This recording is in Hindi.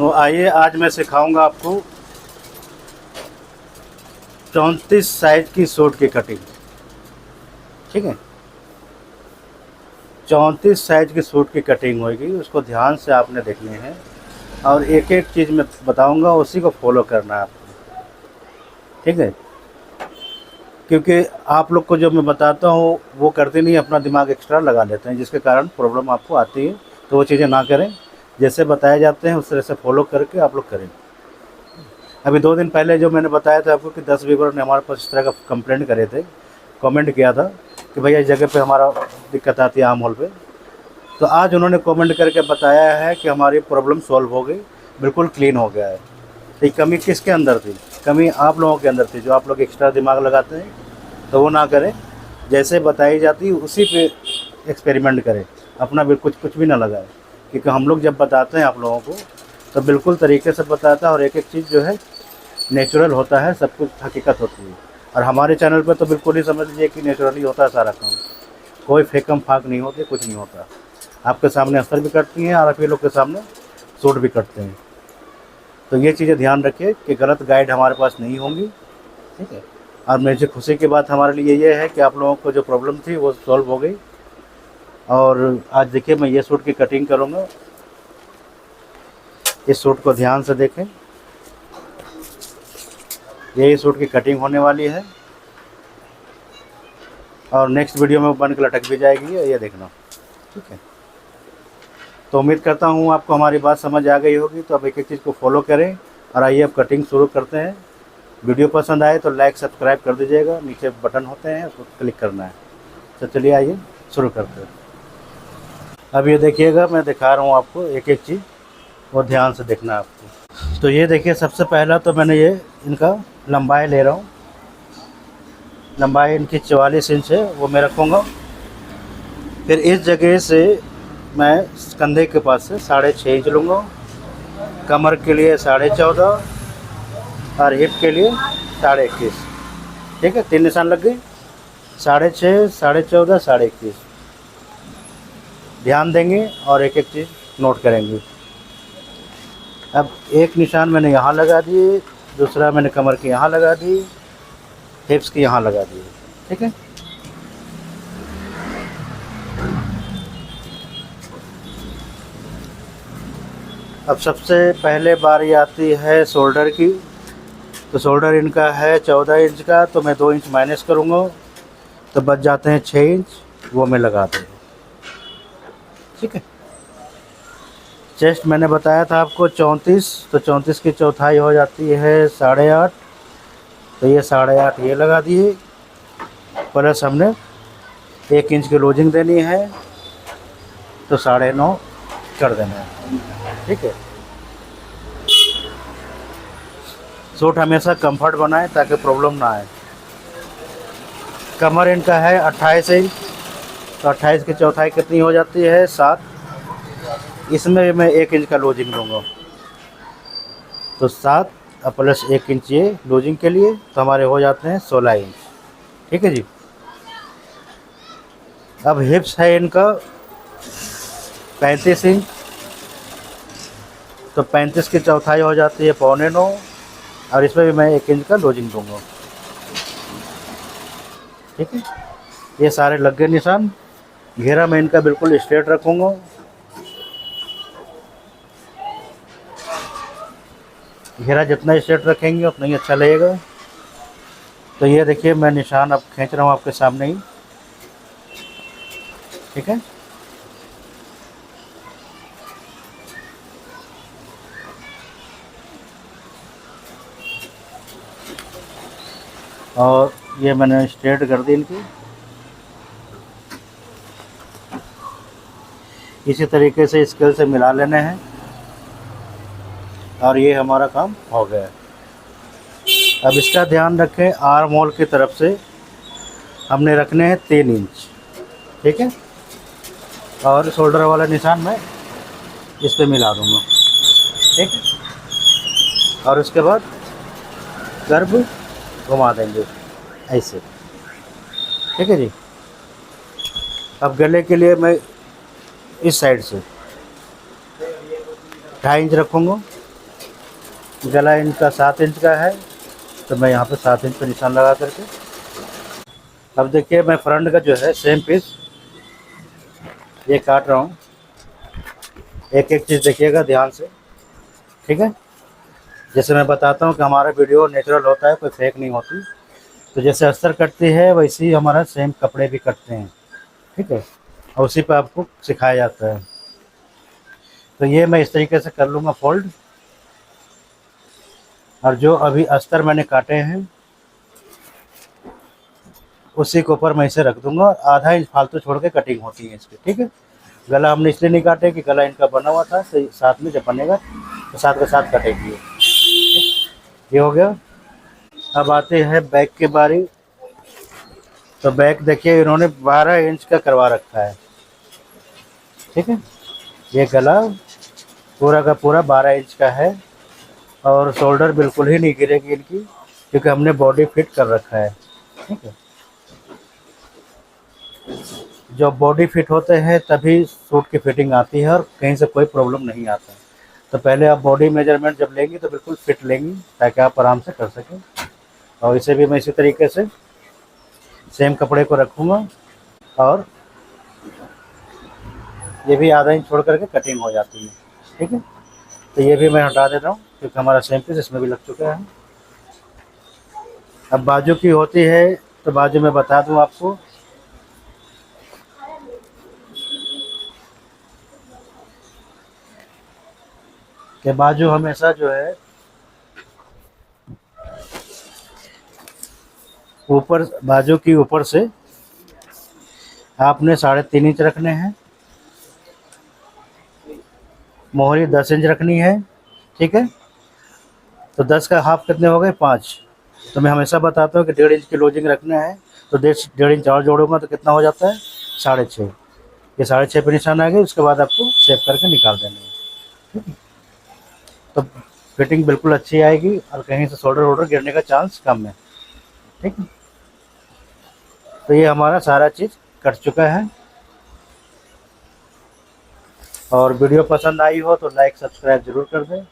तो आइए आज मैं सिखाऊंगा आपको 34 साइज की सूट की कटिंग। ठीक है, 34 साइज की सूट की कटिंग होगी, उसको ध्यान से आपने देखनी है और एक एक चीज़ मैं बताऊंगा, उसी को फॉलो करना है आपको। ठीक है, क्योंकि आप लोग को जो मैं बताता हूँ वो करते नहीं, अपना दिमाग एक्स्ट्रा लगा लेते हैं, जिसके कारण प्रॉब्लम आपको आती है। तो वो चीज़ें ना करें, जैसे बताए जाते हैं उस तरह से फॉलो करके आप लोग करें। अभी 2 दिन पहले जो मैंने बताया था आपको कि 10 व्यूअर ने हमारे पास इस तरह का कंप्लेंट करे थे, कमेंट किया था कि भैया इस जगह पे हमारा दिक्कत आती है आर्म होल पे। तो आज उन्होंने कमेंट करके बताया है कि हमारी प्रॉब्लम सॉल्व हो गई, बिल्कुल क्लीन हो गया है। तो ये कमी किसके अंदर थी? कमी आप लोगों के अंदर थी, जो आप लोग एक्स्ट्रा दिमाग लगाते हैं। तो वो ना करें, जैसे बताई जाती है उसी पे एक्सपेरिमेंट करें, अपना भी कुछ भी ना लगाए। क्योंकि हम लोग जब बताते हैं आप लोगों को तो बिल्कुल तरीके से बताता है और एक एक चीज़ जो है नेचुरल होता है, सब कुछ हकीकत होती है। और हमारे चैनल पर तो बिल्कुल ही समझ लीजिए कि नेचुरली होता है सारा काम, कोई फेकम फाक नहीं होती, कुछ नहीं होता। आपके सामने अस्तर भी कटती हैं और आप ये लोग के सामने सूट भी कटते हैं। तो ये चीज़ें ध्यान रखिए कि गलत गाइड हमारे पास नहीं होंगी। ठीक है, और मुझे खुशी की बात हमारे लिए ये है कि आप लोगों को जो प्रॉब्लम थी वो सॉल्व हो गई। और आज देखिए मैं ये सूट की कटिंग करूँगा, इस सूट को ध्यान से देखें, यही सूट की कटिंग होने वाली है और नेक्स्ट वीडियो में बन के लटक भी जाएगी, ये देखना। ठीक है, तो उम्मीद करता हूँ आपको हमारी बात समझ आ गई होगी। तो अब एक एक चीज़ को फॉलो करें और आइए अब कटिंग शुरू करते हैं। वीडियो पसंद आए तो लाइक सब्सक्राइब कर दीजिएगा, नीचे बटन होते हैं उसको क्लिक करना है। तो चलिए आइए शुरू करते हैं। अब ये देखिएगा, मैं दिखा रहा हूँ आपको एक एक चीज़, और ध्यान से देखना आपको। तो ये देखिए, सबसे पहला तो मैंने ये इनका लंबाई ले रहा हूँ, लंबाई इनकी 44 इंच है, वो मैं रखूँगा। फिर इस जगह से मैं कंधे के पास से 6.5 इंच लूँगा, कमर के लिए 14.5 और हिप के लिए 21.5। ठीक है, 3 निशान लग गए, 6.5, 14.5, 21। ध्यान देंगे और एक एक चीज़ नोट करेंगे। अब एक निशान मैंने यहाँ लगा दिए, दूसरा मैंने कमर के यहाँ लगा दी, हिप्स के यहाँ लगा दिए। ठीक है, अब सबसे पहले बारी आती है शोल्डर की। तो शोल्डर इनका है 14 इंच का, तो मैं 2 इंच माइनस करूँगा, तो बच जाते हैं 6 इंच, वो मैं लगा दूँगा। ठीक है, चेस्ट मैंने बताया था आपको 34, तो 34 की चौथाई हो जाती है 8.5, तो ये 8.5 ये लगा दिए, प्लस हमने 1 इंच की लूजिंग देनी है, तो 9.5 कर देना है। ठीक है, सूट हमेशा कंफर्ट बनाए ताकि प्रॉब्लम ना आए। कमर इनका है 28 इंच, तो 28 की चौथाई कितनी हो जाती है 7, इसमें भी मैं 1 इंच का लूजिंग दूँगा, तो 7 प्लस 1 इंच ये लूजिंग के लिए, तो हमारे हो जाते हैं 16 इंच। ठीक है जी। अब हिप्स है इनका 35 इंच, तो 35 की चौथाई हो जाती है 8.25, और इसमें भी मैं 1 इंच का लूजिंग दूँगा। ठीक है, ये सारे लग गए निशान। घेरा मैं इनका बिल्कुल स्ट्रेट रखूँगा, घेरा जितना स्ट्रेट रखेंगे उतना ही अच्छा लगेगा। तो ये देखिए मैं निशान अब खींच रहा हूँ आपके सामने ही। ठीक है, और ये मैंने स्ट्रेट कर दी इनकी। इसी तरीके से स्केल से मिला लेने हैं और ये हमारा काम हो गया। अब इसका ध्यान रखें, आर्म होल की तरफ से हमने रखने हैं 3 इंच। ठीक है, और शोल्डर वाला निशान मैं इस पे मिला दूँगा। ठीक है, और उसके बाद कर्व घुमा देंगे ऐसे। ठीक है जी। अब गले के लिए मैं इस साइड से 2.5 इंच रखूँगा, गला इनका 7 इंच का है, तो मैं यहाँ पे 7 इंच पे निशान लगा करके अब देखिए मैं फ्रंट का जो है सेम पीस ये काट रहा हूँ। एक एक चीज़ देखिएगा ध्यान से, ठीक है। जैसे मैं बताता हूँ कि हमारा वीडियो नेचुरल होता है, कोई फेक नहीं होती। तो जैसे अस्तर कटती है वैसे ही हमारा सेम कपड़े भी कटते हैं, ठीक है। और उसी पे आपको सिखाया जाता है। तो ये मैं इस तरीके से कर लूँगा फोल्ड, और जो अभी अस्तर मैंने काटे हैं उसी के ऊपर मैं इसे रख दूंगा। और आधा इंच फालतू छोड़ के कटिंग होती है इसकी, ठीक है। गला हमने इसलिए नहीं काटे कि गला इनका बना हुआ था, तो साथ में जब बनेगा तो साथ के साथ कटेगी। ये हो गया। अब आते हैं बैक के बारी। तो बैक देखिए इन्होंने 12 इंच का करवा रखा है, ठीक है। ये गला पूरा का पूरा 12 इंच का है, और शोल्डर बिल्कुल ही नहीं गिरेगी इनकी, क्योंकि हमने बॉडी फिट कर रखा है, ठीक है। जब बॉडी फिट होते हैं तभी सूट की फिटिंग आती है, और कहीं से कोई प्रॉब्लम नहीं आता है। तो पहले आप बॉडी मेजरमेंट जब लेंगी तो बिल्कुल फिट लेंगी, ताकि आप आराम से कर सकें। और इसे भी मैं इसी तरीके से सेम कपड़े को रखूँगा, और ये भी आधा इंच छोड़ करके कटिंग हो जाती है, ठीक है। तो ये भी मैं हटा देता हूँ, क्योंकि हमारा सेम पीस इसमें भी लग चुका है। अब बाजू की होती है, तो बाजू में बता दूँ आपको, कि बाजू हमेशा जो है ऊपर, बाजू की ऊपर से आपने 3.5 इंच रखने हैं, मोहरी 10 इंच रखनी है, ठीक है। तो 10 का हाफ कितने हो गए? 5। तो मैं हमेशा बताता हूँ कि 1.5 इंच की लूजिंग रखना है, तो 1.5 इंच और जोड़ूंगा तो कितना हो जाता है? 6.5। ये 6.5 पे निशान आ गए, उसके बाद आपको शेप करके निकाल देना है, ठीक है। तो फिटिंग बिल्कुल अच्छी आएगी, और कहीं से शोल्डर वोल्डर गिरने का चांस कम है, ठीक है। तो ये हमारा सारा चीज़ कट चुका है। और वीडियो पसंद आई हो तो लाइक सब्सक्राइब ज़रूर कर दें।